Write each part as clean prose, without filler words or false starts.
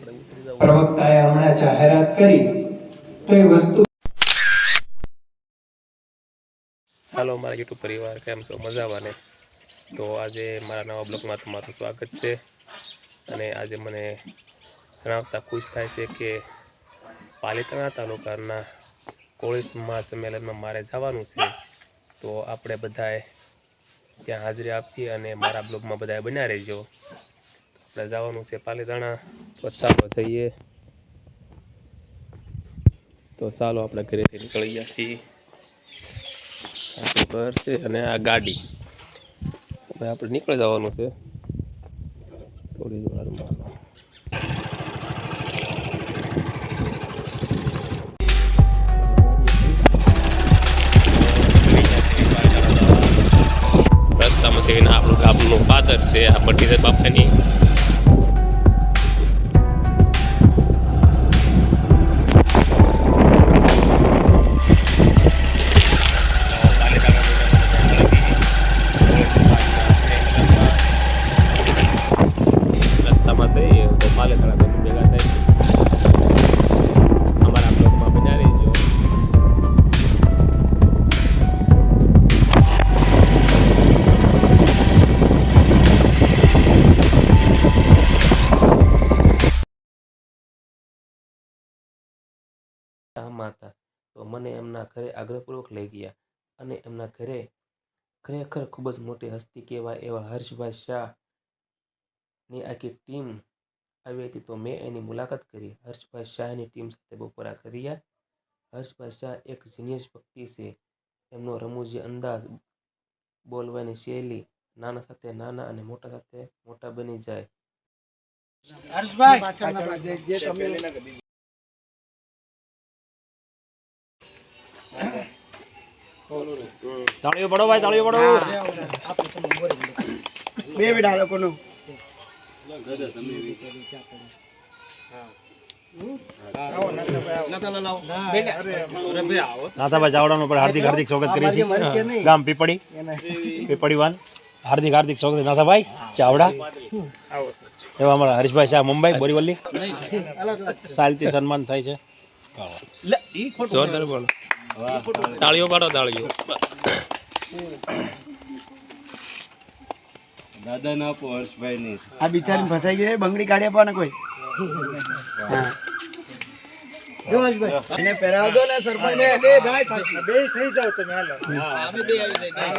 પ્રવક્તાએ હમણાં જાહેરાત કરી તો એ વસ્તુ હાલો મારા યુટ્યુબ પરિવાર, કેમ છો? મજામાં ને? તો આજે મારા નવા બ્લોગમાં તમારું સ્વાગત છે. અને આજે મને જણાવતા ખુશ થાય છે કે પાલિતાણા તાલુકાના કોળી સમાજ સંમેલનમાં મારે જવાનું છે. તો આપણે બધાએ ત્યાં હાજરી આપી અને મારા બ્લોગમાં બધાએ બન્યા રહેજો. આપણે જવાનું છે પાલિતાણા, તો ચાલો જઈએ. તો ચાલો આપણે ઘરેથી નીકળી ગયા છીએ. આ ઘર છે અને આ ગાડી, હવે આપણે નીકળી જવાનું છે થોડી વારમાં. રસ્તામાં છે આપણું ગામનું પાદર છે, આ પટ્ટી બાપાની. હતા તો મને એમના ઘરે આગ્રહપૂર્વક લઈ ગયા અને એમના ઘરે ખરેખર ખૂબ જ મોટી હસ્તી કહેવાય એવા હર્ષભાઈ શાહની આખી ટીમ આવી હતી. તો મેં એની મુલાકાત કરી. હર્ષભાઈ શાહની ટીમ સાથે બપોરા કર્યા. હર્ષભાઈ શાહ એક જીનિયસ વ્યક્તિ છે. એમનો રમૂજી અંદાજ, બોલવાની શૈલી, નાના સાથે નાના અને મોટા સાથે મોટા બની જાય. હર્ષભાઈ તાળીઓ પડો ભાઈ, તાળીઓ પડો. બે બેટા લોકોનું નાથાભાઈ ચાવડાનું પણ હાર્દિક હાર્દિક સ્વાગત કરીએ છીએ. ગામ પીપળીવાન હાર્દિક હાર્દિક સ્વાગત. નાથાભાઈ ચાવડા, એવા અમારા હરીશભાઈ શાહ મુંબઈ બોરીવલી, સાલથી સન્માન થાય છે. જોરદાર બોલો, તાળીઓ પાડો, તાળીઓ. દાદા ના આપો હર્ષભાઈ ની. આ બિચારી ફસાઈ ગઈ, બંગડી કાઢી આપવાના કોઈ. જો હર્ષભાઈ એને પહેરાવ દો ને સરપંચ ને. બે ભાઈ થશે, બે થઈ જાવ તમે. હાલો અમે બે આવી જાય.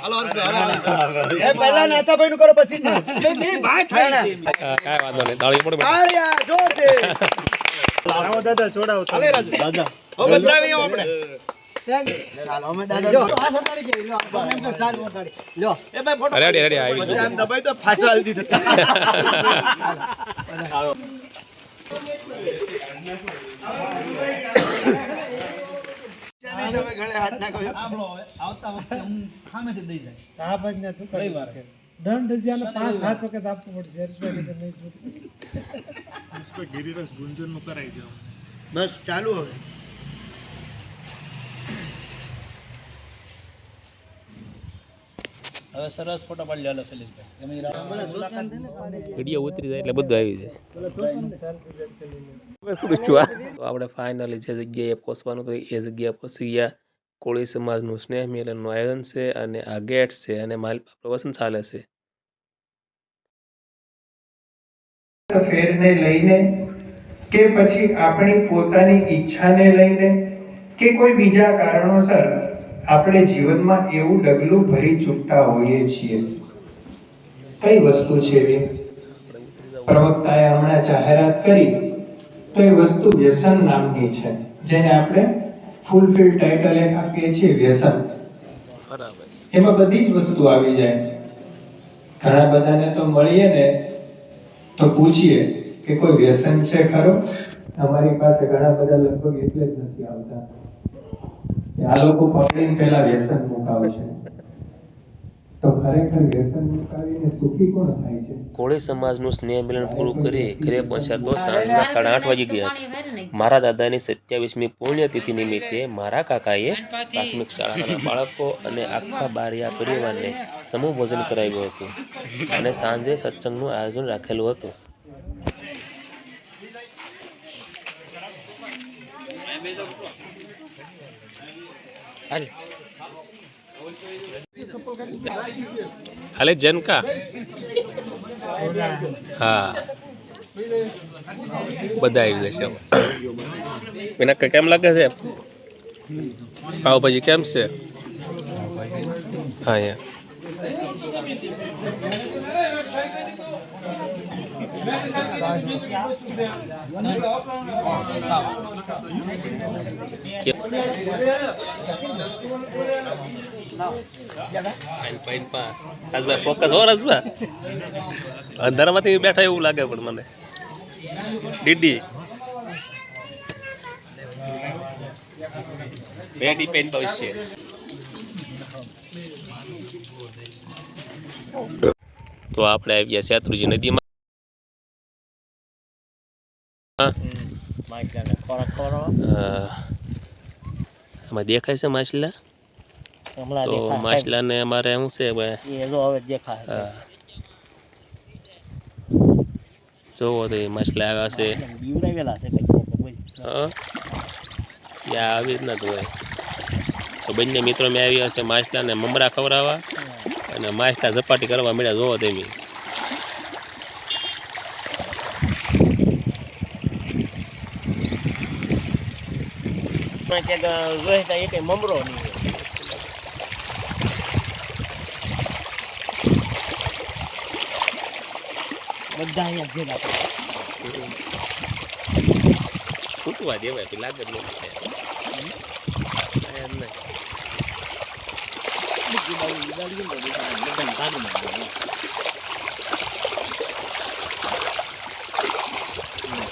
હાલો હર્ષભાઈ, એ પહેલા નાથાભાઈ નું કરો, પછી બે ભાઈ થાય ને. કાઈ વાંધો નહીં, તાળીઓ પડો. તાળિયા જોર દે. આવો દાદા છોડાવો. હાલે રાજુ દાદા હો બદલાવી આપણે. ચાલો અમે દાદા જો આ સતાડી છે. લો આપણે તો સાલ મોટાડી લો. એ ભાઈ ફોટો રેડી રેડી આવી પછી આમ દબાઈ તો ફાસો આલી દીધો. હાલો તમે ઘણે હાથ નાખો. આપણો આવતા વખતે હું સામેથી દઈ જાય. આ ભાઈ ને તું કઈ વાર દંડ જ્યાને 5-7 વખત આપવું પડશે. હર્ષભાઈ કે નહીં શું કોઈ ગિરિરાજ ગુંજન નું કરાઈ દો. બસ ચાલુ હવે. હવે સરસ ફોટો પાડી લેલો શૈલેષભાઈ. વિડીયો ઉતરી જાય એટલે બધું આવી જાય. તો આપણે ફાઇનલી જે જગ્યાએ પહોંચવાનું હતું એ જગ્યાએ પહોંચી ગયા. કોળી સમાજનું સ્નેહ મિલનનું આયોજન છે અને આ ગેટ છે અને માલપા પ્રવચન ચાલે છે. ફેરને લઈને કે પછી આપણી પોતાની ઈચ્છાને લઈને કે કોઈ બીજા કારણોસર આપણે જીવનમાં એવું ડગલું ભરી ચૂકતા હોઈએ છીએ. કઈ વસ્તુ છે એ? પ્રવક્તાએ હમણાં જાહેરાત કરી તો એ વસ્તુ વ્યસન નામની છે, જેને આપણે ફૂલફિલ ટાઇટલ એક આપીએ છીએ વ્યસન. બરાબર. એમાં બધી જ વસ્તુ આવી જાય. ઘણા બધાને તો મળીએ ને તો પૂછીએ કે કોઈ વ્યસન છે ખરો? અમારી પાસે ઘણા બધા લગભગ એટલે જ નથી આવતા. આ લોકો પકડીને પેલા વ્યસન મુકાવશે. તો ખરેખર વ્યસન મુકાવીને સુખી કોણ થાય છે? કોળી સમાજનું સ્નેહ મિલન પૂરું કરી ઘરે પહોંચ્યા તો સાંજના 8:30 વાગી ગયા હતા. મારા દાદાની 27મી પુણ્યતિથિ નિમિત્તે મારા કાકાએ પ્રાથમિક શાળાના બાળકો અને આખા બારિયા પરિવારને સમૂહ ભોજન કરાવ્યું હતું અને સાંજે સત્સંગનું આયોજન રાખેલું હતું. હાલે જનકા હા બધા આવી જશે વિનાક કેમ લાગે છે પાવભાજી કેમ છે હા યા રસભાઈ ફોકસ હો રસભાઈ અંધારામાંથી બેઠા એવું લાગે પણ મને ડીડી બેટી પેન ભવિષ્ય તો આપણે આવી ગયા શેત્રુજી નદીમાં એમાં દેખાય છે માછલા તો માછલાને અમારે શું છે જોવો તો માછલા આવ્યા છે આવી જ નથી હોય તો બંને મિત્રો મેં આવ્યા છે માછલાને મમરા ખવડાવવા અને માછલા ઝપાટી કરવા મળ્યા જોવો તેમી મમરો નહીં બધા અહીંયા ભેગા ફૂટવા દેવાય તો લાગે જ નહીં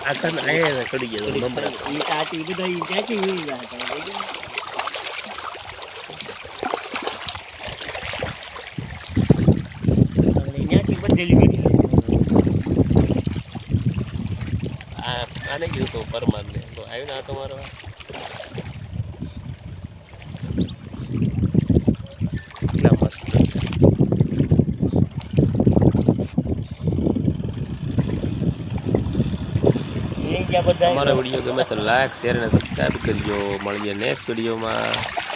આખા આયા ચડી ગયા મમરા ચાચી બધા ચાચી આને કીધું તો પરમાર ને તો આવ્યું ને આ તમારો કેટલા મસ્ત અમારો વિડીયો ગમે તો લાઈક શેર અને સબસ્ક્રાઈબ કરજો મળીએ નેક્સ્ટ વિડીયોમાં